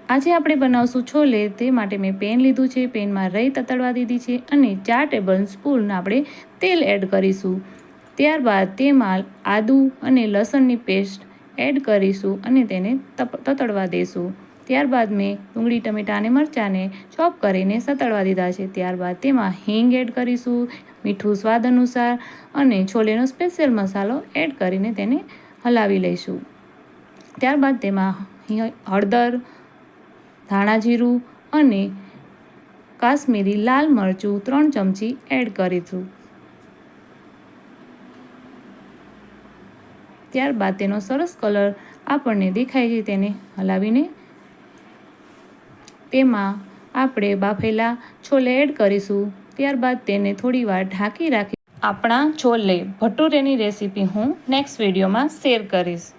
આજે આપણે બનાવશું છોલે, તે માટે મેં પેન લીધું છે. પેનમાં રાઈ તતડવા દીધી છે અને 4 ટેબલ સ્પૂન આપણે તેલ એડ કરીશું. ત્યારબાદ તેમાં આદુ અને લસણની પેસ્ટ એડ કરીશું અને તેને તતડવા દઈશું. ત્યારબાદ મેં ડુંગળી, ટમેટાં અને મરચાંને ચોપ કરીને સતળવા દીધા છે. ત્યારબાદ તેમાં હિંગ એડ કરીશું, મીઠું સ્વાદ અનુસાર અને છોલેનો સ્પેશિયલ મસાલો એડ કરીને તેને હલાવી લઈશું. ત્યારબાદ તેમાં હળદર, ધાણા જીરું અને કાશ્મીરી લાલ મરચું 3 ચમચી એડ કરીશું. ત્યારબાદ તેનો સરસ કલર આપણને દેખાય છે તેને હલાવીને તેમાં આપણે બાફેલા છોલે એડ કરીશું. ત્યારબાદ તેને થોડીવાર ઢાંકી રાખી આપણા છોલે ભટુરેની રેસીપી હું નેક્સ્ટ વિડીયોમાં શેર કરીશ.